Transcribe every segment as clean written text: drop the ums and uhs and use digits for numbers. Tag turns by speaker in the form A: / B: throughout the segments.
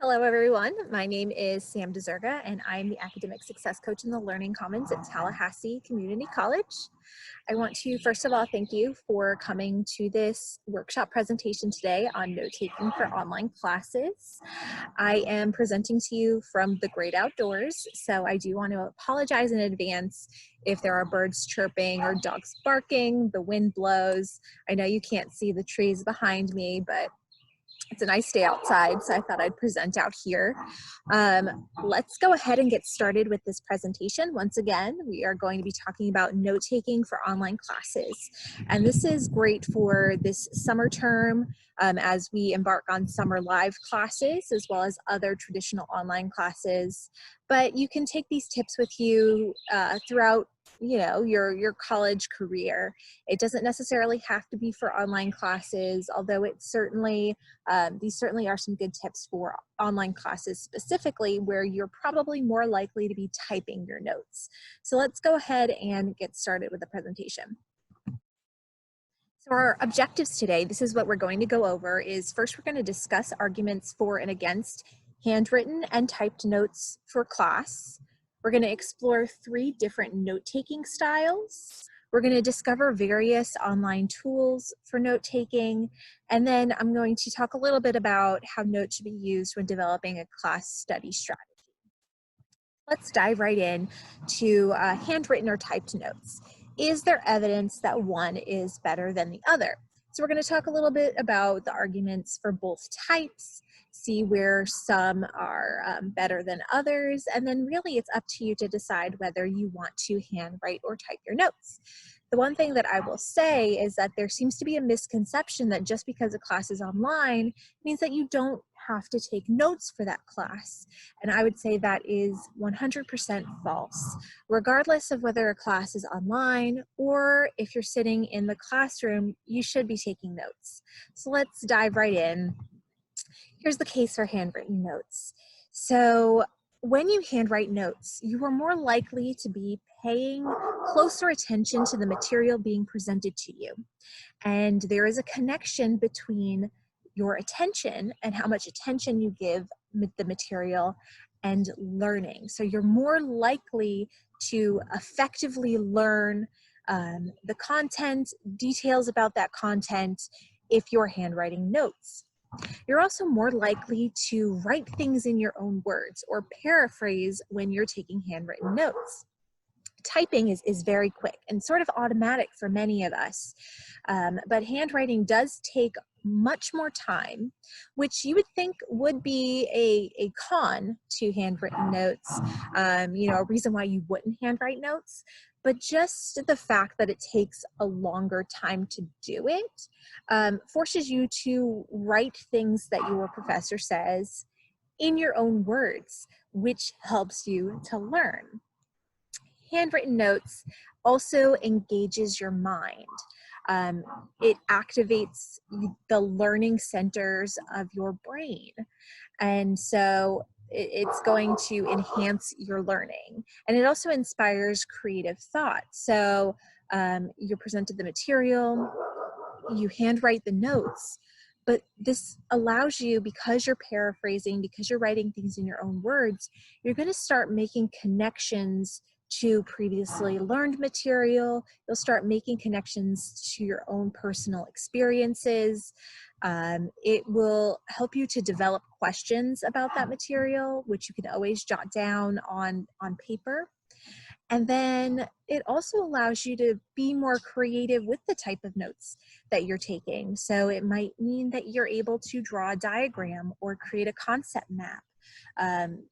A: Hello, everyone. My name is Sam DeZerga, and I'm the Academic Success Coach in the Learning Commons at Tallahassee Community College. I want to, first of all, thank you for coming to this workshop presentation today on note-taking for online classes. I am presenting to you from the great outdoors, so I do want to apologize in advance if there are birds chirping or dogs barking, the wind blows. I know you can't see the trees behind me, but it's a nice day outside, so I thought I'd present out here. Let's go ahead and get started with this presentation. Once again, we are going to be talking about note-taking for online classes. And this is great for this summer term as we embark on summer live classes, as well as other traditional online classes. But you can take these tips with you throughout your college career. It doesn't necessarily have to be for online classes, although these certainly are some good tips for online classes specifically, where you're probably more likely to be typing your notes. So let's go ahead and get started with the presentation. So our objectives today, this is what we're going to go over, is first we're going to discuss arguments for and against handwritten and typed notes for class. We're going to explore 3 different note-taking styles. We're going to discover various online tools for note-taking, and then I'm going to talk a little bit about how notes should be used when developing a class study strategy. Let's dive right in to handwritten or typed notes. Is there evidence that one is better than the other? So we're going to talk a little bit about the arguments for both types, see where some are better than others, and then really it's up to you to decide whether you want to handwrite or type your notes. The one thing that I will say is that there seems to be a misconception that just because a class is online means that you don't have to take notes for that class. And I would say that is 100% false. Regardless of whether a class is online or if you're sitting in the classroom, you should be taking notes. So let's dive right in. Here's the case for handwritten notes. So when you handwrite notes, you are more likely to be paying closer attention to the material being presented to you. And there is a connection between your attention and how much attention you give the material and learning. So you're more likely to effectively learn the content, details about that content, if you're handwriting notes. You're also more likely to write things in your own words or paraphrase when you're taking handwritten notes. Typing is very quick and sort of automatic for many of us, but handwriting does take much more time, which you would think would be a con to handwritten notes, a reason why you wouldn't handwrite notes. But just the fact that it takes a longer time to do it forces you to write things that your professor says in your own words, which helps you to learn. Handwritten notes also engages your mind. It activates the learning centers of your brain. And so it's going to enhance your learning. And it also inspires creative thought. So you're presented the material, you handwrite the notes, but this allows you, because you're paraphrasing, because you're writing things in your own words, you're going to start making connections to previously learned material. You'll start making connections to your own personal experiences. It will help you to develop questions about that material, which you can always jot down on paper. And then it also allows you to be more creative with the type of notes that you're taking. So it might mean that you're able to draw a diagram or create a concept map,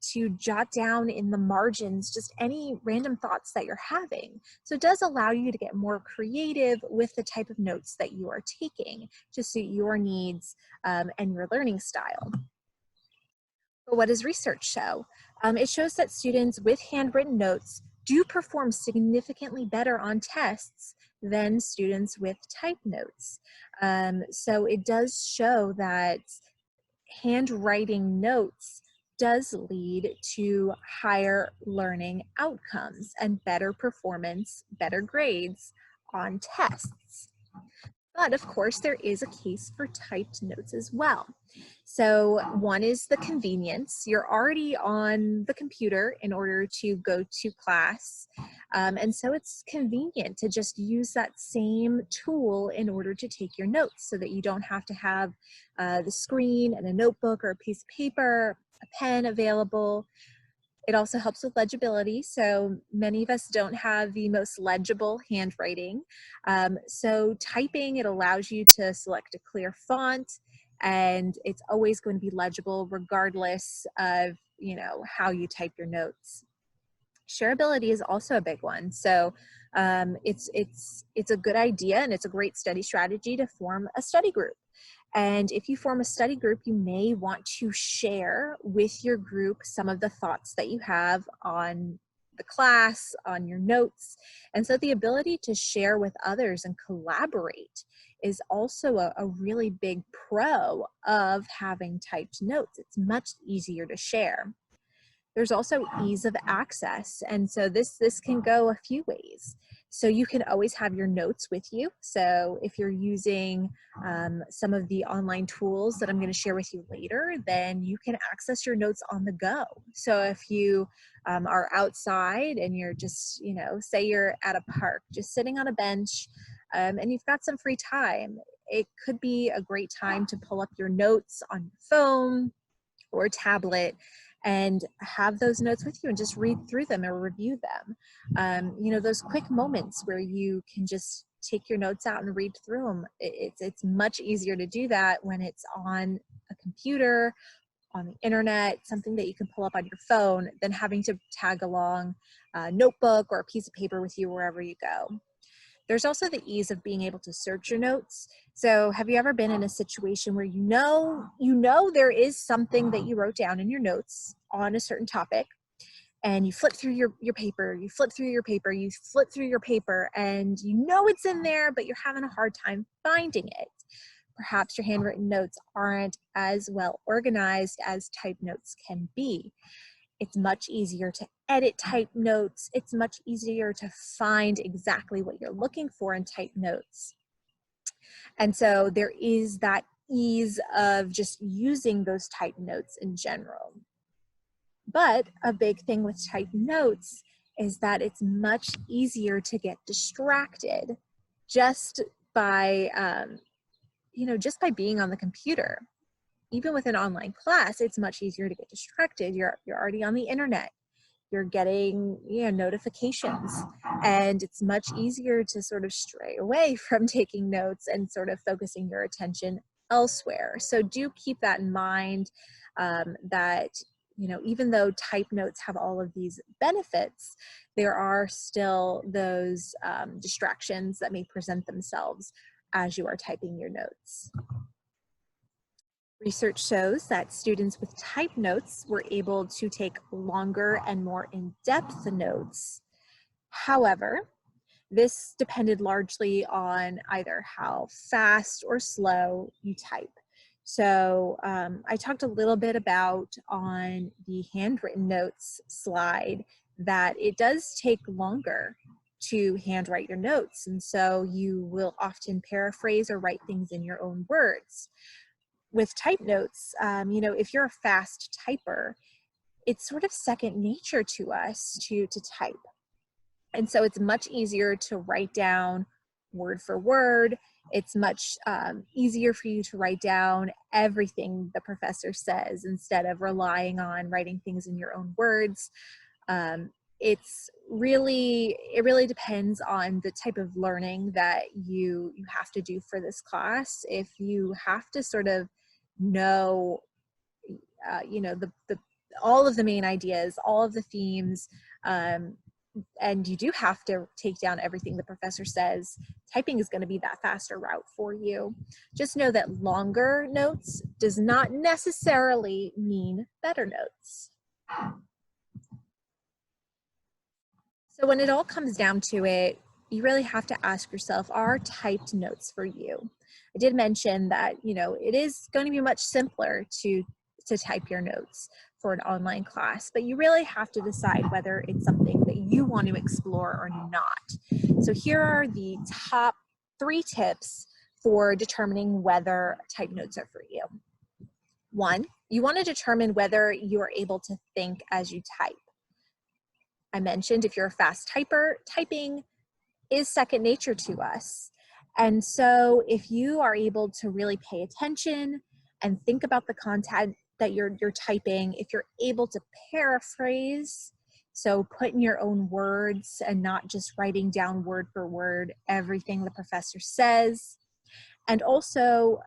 A: to jot down in the margins just any random thoughts that you're having. So it does allow you to get more creative with the type of notes that you are taking to suit your needs and your learning style. But what does research show? It shows that students with handwritten notes do perform significantly better on tests than students with typed notes. So it does show that handwriting notes does lead to higher learning outcomes and better performance, better grades on tests. But of course, there is a case for typed notes as well. So one is the convenience. You're already on the computer in order to go to class. And so it's convenient to just use that same tool in order to take your notes so that you don't have to have the screen and a notebook or a piece of paper, a pen available. It also helps with legibility. So many of us don't have the most legible handwriting. So typing, it allows you to select a clear font, and it's always going to be legible regardless of, how you type your notes. Shareability is also a big one. So it's a good idea, and it's a great study strategy to form a study group. And if you form a study group, you may want to share with your group some of the thoughts that you have on the class, on your notes. And so the ability to share with others and collaborate is also a really big pro of having typed notes. It's much easier to share. There's also ease of access. And so this can go a few ways. So you can always have your notes with you. So if you're using some of the online tools that I'm going to share with you later, then you can access your notes on the go. So if you are outside and you're just, say you're at a park, just sitting on a bench, and you've got some free time, it could be a great time to pull up your notes on your phone or tablet and have those notes with you and just read through them or review them. Those quick moments where you can just take your notes out and read through them. It's much easier to do that when it's on a computer, on the internet, something that you can pull up on your phone, than having to tag along a notebook or a piece of paper with you wherever you go. There's also the ease of being able to search your notes. So have you ever been in a situation where you know there is something that you wrote down in your notes on a certain topic, and you flip through your paper, you flip through your paper, you flip through your paper, and you know it's in there, but you're having a hard time finding it? Perhaps your handwritten notes aren't as well organized as typed notes can be. It's much easier to edit type notes. It's much easier to find exactly what you're looking for in type notes. And so there is that ease of just using those type notes in general. But a big thing with type notes is that it's much easier to get distracted just by, just by being on the computer. Even with an online class, it's much easier to get distracted. You're already on the internet. You're getting notifications, and it's much easier to sort of stray away from taking notes and sort of focusing your attention elsewhere. So do keep that in mind, that even though type notes have all of these benefits, there are still those distractions that may present themselves as you are typing your notes. Research shows that students with typed notes were able to take longer and more in-depth notes. However, this depended largely on either how fast or slow you type. So I talked a little bit about on the handwritten notes slide that it does take longer to handwrite your notes. And so you will often paraphrase or write things in your own words. With type notes, if you're a fast typer, it's sort of second nature to us to type. And so it's much easier to write down word for word. It's much easier for you to write down everything the professor says instead of relying on writing things in your own words. It really depends on the type of learning that you have to do for this class. If you have to sort of know, all of the main ideas, all of the themes, and you do have to take down everything the professor says, typing is going to be that faster route for you. Just know that longer notes does not necessarily mean better notes. So when it all comes down to it, you really have to ask yourself, are typed notes for you? I did mention that, it is going to be much simpler to type your notes for an online class, but you really have to decide whether it's something that you want to explore or not. So here are the top 3 tips for determining whether type notes are for you. One, you want to determine whether you are able to think as you type. I mentioned if you're a fast typer, typing is second nature to us. And so if you are able to really pay attention and think about the content that you're typing, if you're able to paraphrase, so put in your own words and not just writing down word for word everything the professor says, and also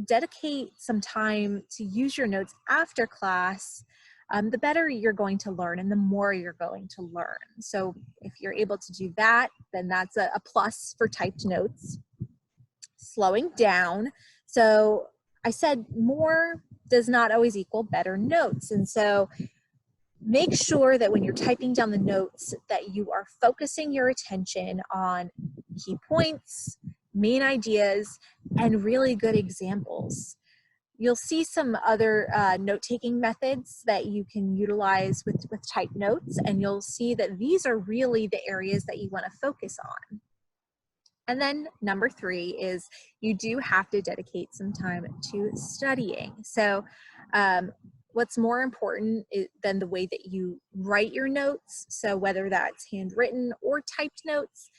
A: dedicate some time to use your notes after class, the better you're going to learn and the more you're going to learn. So if you're able to do that, then that's a plus for typed notes. Slowing down. So I said more does not always equal better notes. And so make sure that when you're typing down the notes that you are focusing your attention on key points, main ideas, and really good examples. You'll see some other note-taking methods that you can utilize with typed notes, and you'll see that these are really the areas that you want to focus on. And then number 3 is you do have to dedicate some time to studying. So what's more important than the way that you write your notes, so whether that's handwritten or typed notes,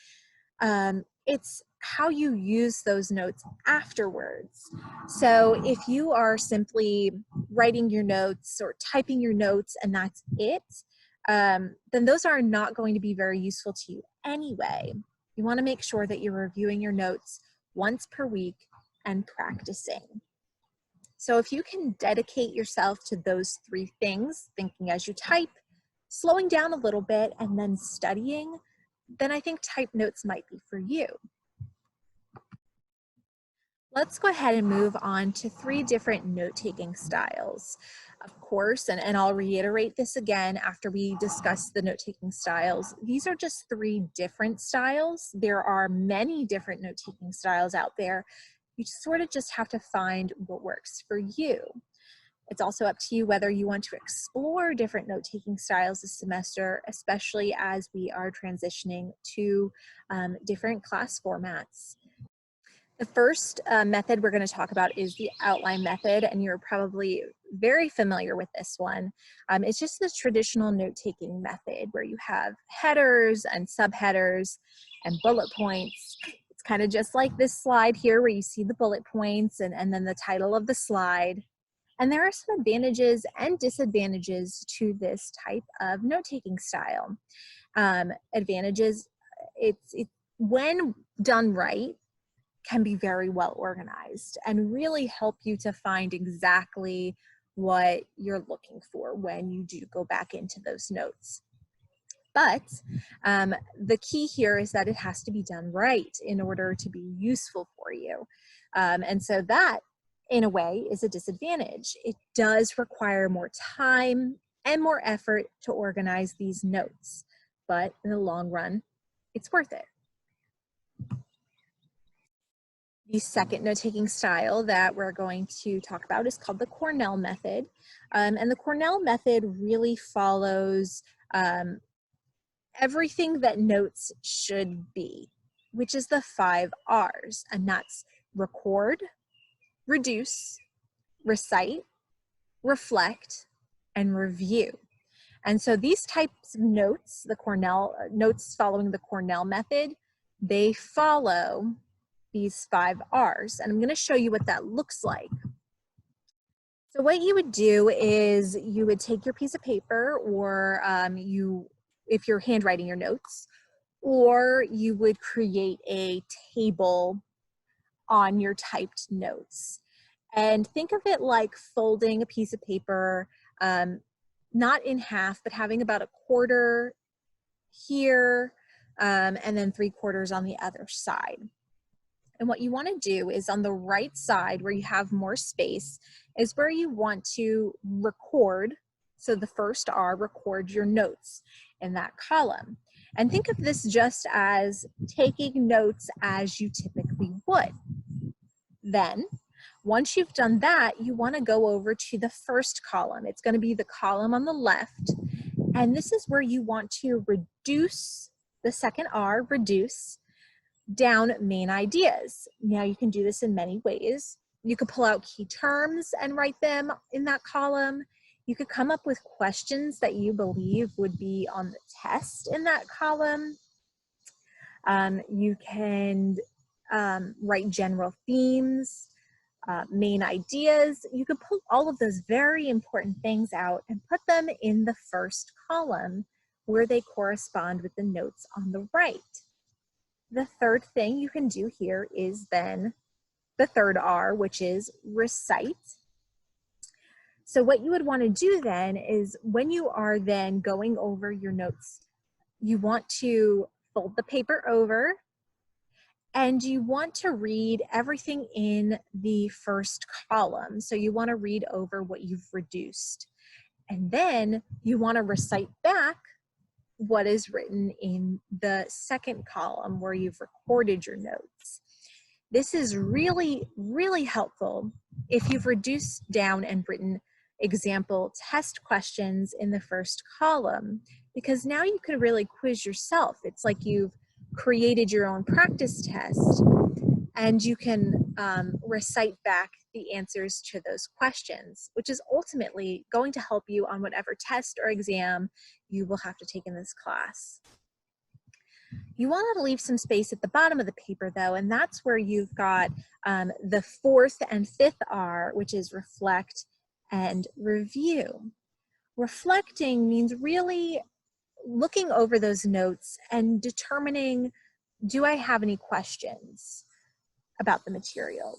A: it's how you use those notes afterwards. So if you are simply writing your notes or typing your notes and that's it, then those are not going to be very useful to you anyway. You want to make sure that you're reviewing your notes once per week and practicing. So if you can dedicate yourself to those 3 things, thinking as you type, slowing down a little bit, and then studying, then I think typed notes might be for you. Let's go ahead and move on to 3 different note-taking styles. Of course, and I'll reiterate this again after we discuss the note-taking styles, these are just 3 different styles. There are many different note-taking styles out there. You sort of just have to find what works for you. It's also up to you whether you want to explore different note-taking styles this semester, especially as we are transitioning to different class formats. The first method we're going to talk about is the outline method, and you're probably very familiar with this one. It's just the traditional note-taking method where you have headers and subheaders and bullet points. It's kind of just like this slide here where you see the bullet points and then the title of the slide. And there are some advantages and disadvantages to this type of note-taking style. Advantages, it's when done right, can be very well organized and really help you to find exactly what you're looking for when you do go back into those notes. But the key here is that it has to be done right in order to be useful for you. And so that, in a way, is a disadvantage. It does require more time and more effort to organize these notes, but in the long run, it's worth it. The second note-taking style that we're going to talk about is called the Cornell method. And the Cornell method really follows everything that notes should be, which is the 5 R's, and that's record, reduce, recite, reflect, and review. And so these types of notes, the Cornell notes following the Cornell method, they follow these 5 R's, and I'm going to show you what that looks like. So what you would do is you would take your piece of paper, or if you're handwriting your notes, or you would create a table on your typed notes. And think of it like folding a piece of paper, not in half, but having about a quarter here, and then 3/4 on the other side. And what you want to do is on the right side where you have more space is where you want to record. So the first R, record your notes in that column. And think of this just as taking notes as you typically would. Then, once you've done that, you want to go over to the first column. It's going to be the column on the left. And this is where you want to reduce the second R, reduce, down main ideas. Now you can do this in many ways. You could pull out key terms and write them in that column. You could come up with questions that you believe would be on the test in that column. You can write general themes, main ideas. You could pull all of those very important things out and put them in the first column where they correspond with the notes on the right. The third thing you can do here is then the third R, which is recite. So what you would want to do then is when you are then going over your notes, you want to fold the paper over and you want to read everything in the first column. So you want to read over what you've reduced. And then you want to recite back what is written in the second column where you've recorded your notes. This is really, really helpful if you've reduced down and written example test questions in the first column, because now you can really quiz yourself. It's like you've created your own practice test and you can recite back the answers to those questions, which is ultimately going to help you on whatever test or exam you will have to take in this class. You want to leave some space at the bottom of the paper though, and that's where you've got the fourth and fifth R, which is reflect and review. Reflecting means really looking over those notes and determining, do I have any questions about the material?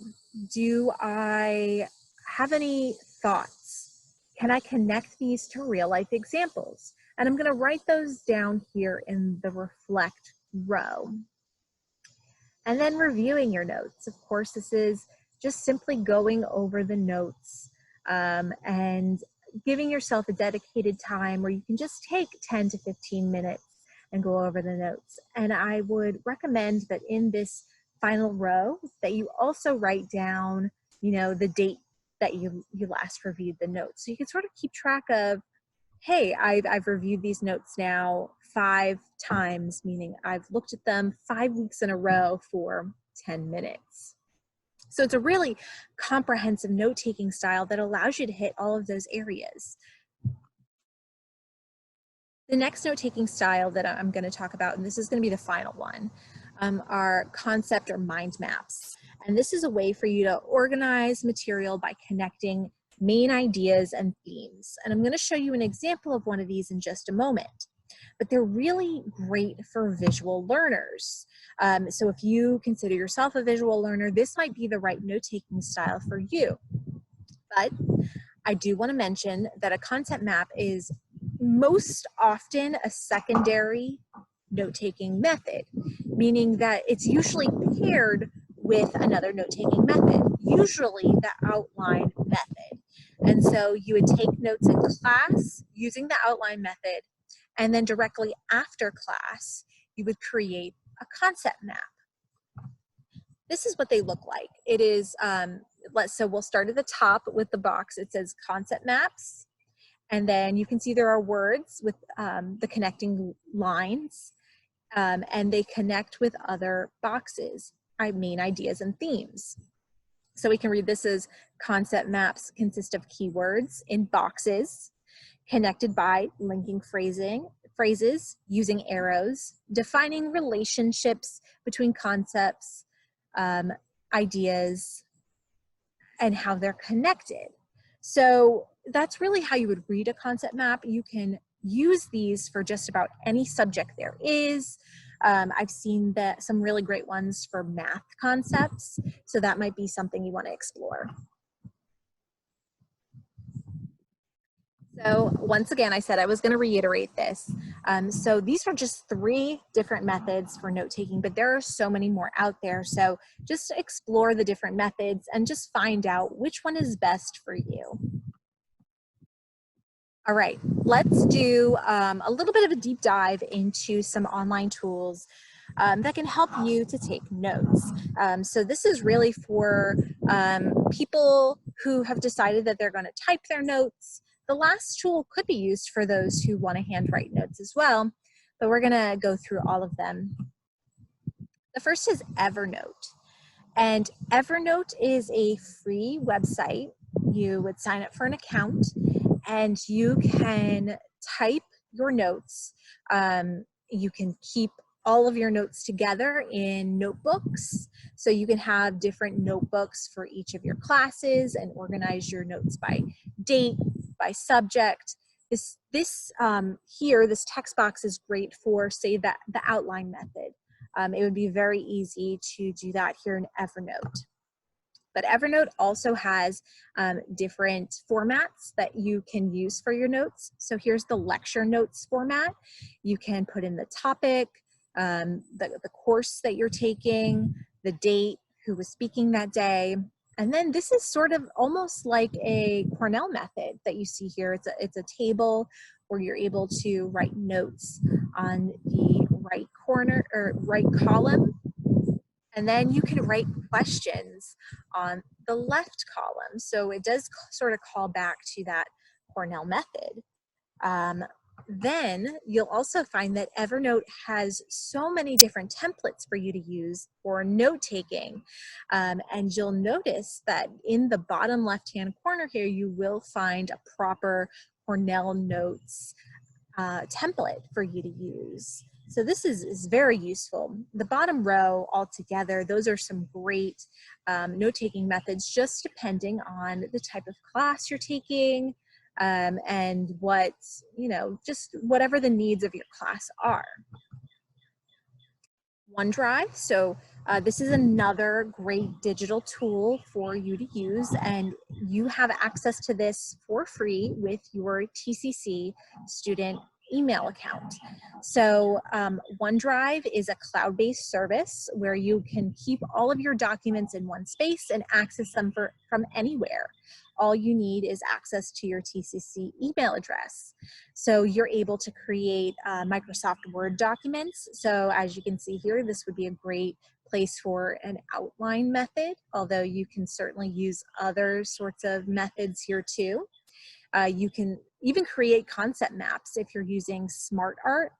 A: Do I have any thoughts? Can I connect these to real life examples? And I'm going to write those down here in the reflect row. And then reviewing your notes. Of course, this is just simply going over the notes and giving yourself a dedicated time where you can just take 10 to 15 minutes and go over the notes. And I would recommend that in this final row that you also write down, the date that you last reviewed the notes. So you can sort of keep track of, hey, I've reviewed these notes now 5 times, meaning I've looked at them 5 weeks in a row for 10 minutes. So it's a really comprehensive note-taking style that allows you to hit all of those areas. The next note-taking style that I'm going to talk about, and this is going to be the final one, are concept or mind maps. And this is a way for you to organize material by connecting main ideas and themes. And I'm going to show you an example of one of these in just a moment. But they're really great for visual learners. So if you consider yourself a visual learner, this might be the right note-taking style for you. But I do want to mention that a concept map is most often a secondary note-taking method, meaning that it's usually paired with another note-taking method, usually the outline method. And so you would take notes in class using the outline method, and then directly after class, you would create a concept map. This is what they look like. It is, so we'll start at the top with the box. It says concept maps. And then you can see there are words with the connecting lines, and they connect with other boxes, main ideas and themes. So we can read this as concept maps consist of keywords in boxes, connected by linking phrases using arrows, defining relationships between concepts, ideas, and how they're connected. So that's really how you would read a concept map. You can use these for just about any subject there is. I've seen some really great ones for math concepts, so that might be something you want to explore. So once again, I said I was going to reiterate this. So these are just 3 different methods for note-taking, but there are so many more out there. So just explore the different methods and just find out which one is best for you. All right, let's do a little bit of a deep dive into some online tools that can help you to take notes. So this is really for people who have decided that they're going to type their notes. The last tool could be used for those who want to handwrite notes as well, but we're going to go through all of them. The first is Evernote. And Evernote is a free website. You would sign up for an account and you can type your notes. You can keep all of your notes together in notebooks. So you can have different notebooks for each of your classes and organize your notes by date, by subject. This text box is great for, say, the outline method. It would be very easy to do that here in Evernote. But Evernote also has different formats that you can use for your notes. So here's the lecture notes format. You can put in the topic, the course that you're taking, the date, who was speaking that day. And then this is sort of almost like a Cornell method that you see here. It's a table where you're able to write notes on the right corner or right column. And then you can write questions on the left column. So it does sort of call back to that Cornell method. Then you'll also find that Evernote has so many different templates for you to use for note-taking. And you'll notice that in the bottom left-hand corner here, you will find a proper Cornell Notes template for you to use. So this is very useful. The bottom row altogether, those are some great note-taking methods, just depending on the type of class you're taking and what, just whatever the needs of your class are. OneDrive, so this is another great digital tool for you to use, and you have access to this for free with your TCC student email account. So OneDrive is a cloud-based service where you can keep all of your documents in one space and access them from anywhere. All you need is access to your TCC email address. So you're able to create Microsoft Word documents. So as you can see here, this would be a great place for an outline method, although you can certainly use other sorts of methods here too. You can even create concept maps if you're using SmartArt.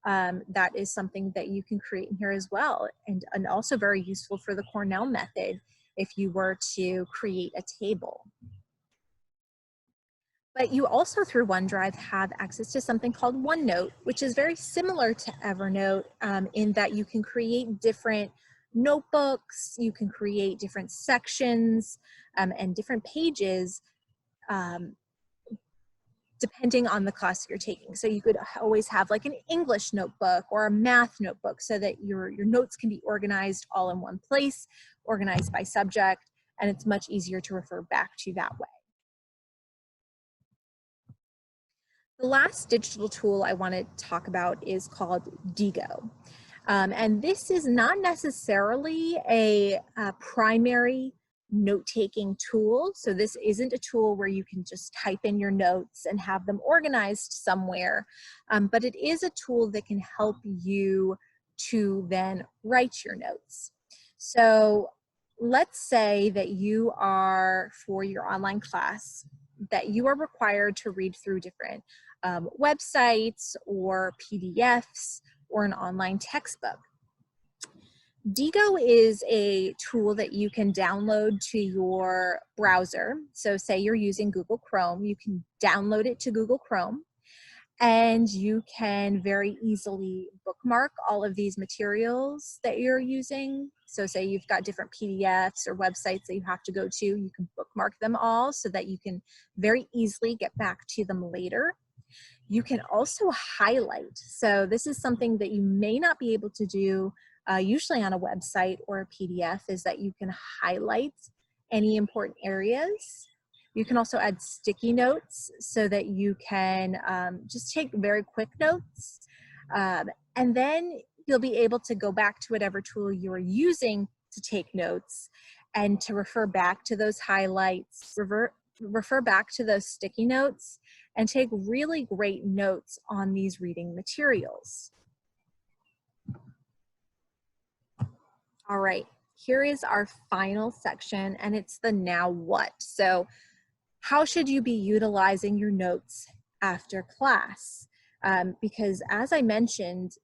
A: That is something that you can create in here as well, and also very useful for the Cornell method if you were to create a table. But you also, through OneDrive, have access to something called OneNote, which is very similar to Evernote in that you can create different notebooks, you can create different sections and different pages depending on the class you're taking. So you could always have like an English notebook or a math notebook so that your notes can be organized all in one place, organized by subject, and it's much easier to refer back to that way. The last digital tool I want to talk about is called Diigo. And this is not necessarily a primary note-taking tool. So this isn't a tool where you can just type in your notes and have them organized somewhere, but it is a tool that can help you to then write your notes. So let's say that you are, for your online class, that you are required to read through different websites or PDFs or an online textbook. Diigo is a tool that you can download to your browser. So say you're using Google Chrome, you can download it to Google Chrome, and you can very easily bookmark all of these materials that you're using. So say you've got different PDFs or websites that you have to go to, you can bookmark them all so that you can very easily get back to them later. You can also highlight. So this is something that you may not be able to do usually on a website or a PDF, is that you can highlight any important areas. You can also add sticky notes so that you can just take very quick notes. And then you'll be able to go back to whatever tool you're using to take notes and to refer back to those highlights, refer back to those sticky notes, and take really great notes on these reading materials. All right, here is our final section, and it's the now what. So how should you be utilizing your notes after class? Because as I mentioned,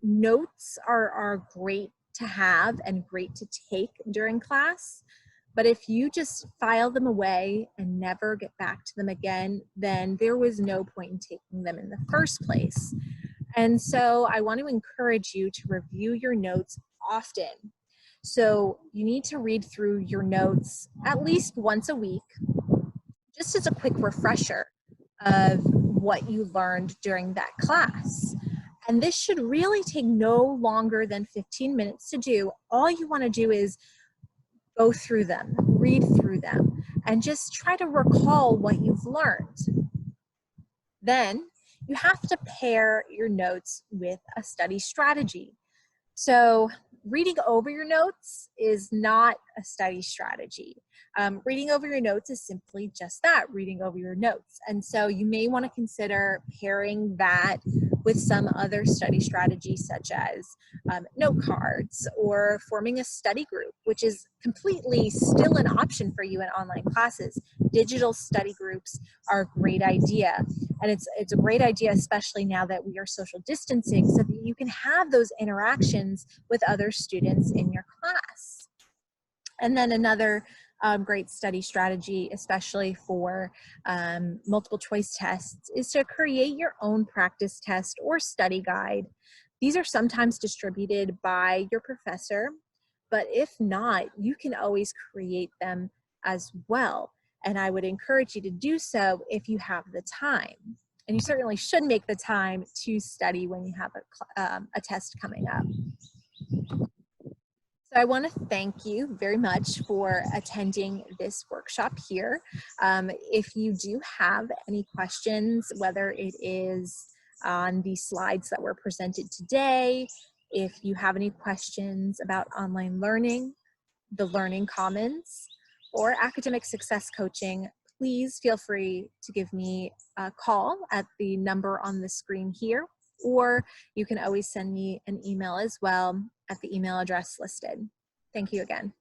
A: notes are great to have and great to take during class. But if you just file them away and never get back to them again, then there was no point in taking them in the first place. And so I want to encourage you to review your notes often. So you need to read through your notes at least once a week, just as a quick refresher of what you learned during that class. And this should really take no longer than 15 minutes to do. All you want to do is go through them, read through them, and just try to recall what you've learned. Then you have to pair your notes with a study strategy. So reading over your notes is not a study strategy. Reading over your notes is simply just that, reading over your notes. And so you may want to consider pairing that with some other study strategies, such as note cards or forming a study group, which is completely still an option for you in online classes. Digital study groups are a great idea. And it's a great idea, especially now that we are social distancing, so that you can have those interactions with other students in your class. And then another great study strategy, especially for multiple choice tests, is to create your own practice test or study guide. These are sometimes distributed by your professor, but if not, you can always create them as well. And I would encourage you to do so if you have the time. And you certainly should make the time to study when you have a test coming up. So I want to thank you very much for attending this workshop here. If you do have any questions, whether it is on the slides that were presented today, if you have any questions about online learning, the Learning Commons, or academic success coaching, please feel free to give me a call at the number on the screen here, or you can always send me an email as well at the email address listed. Thank you again.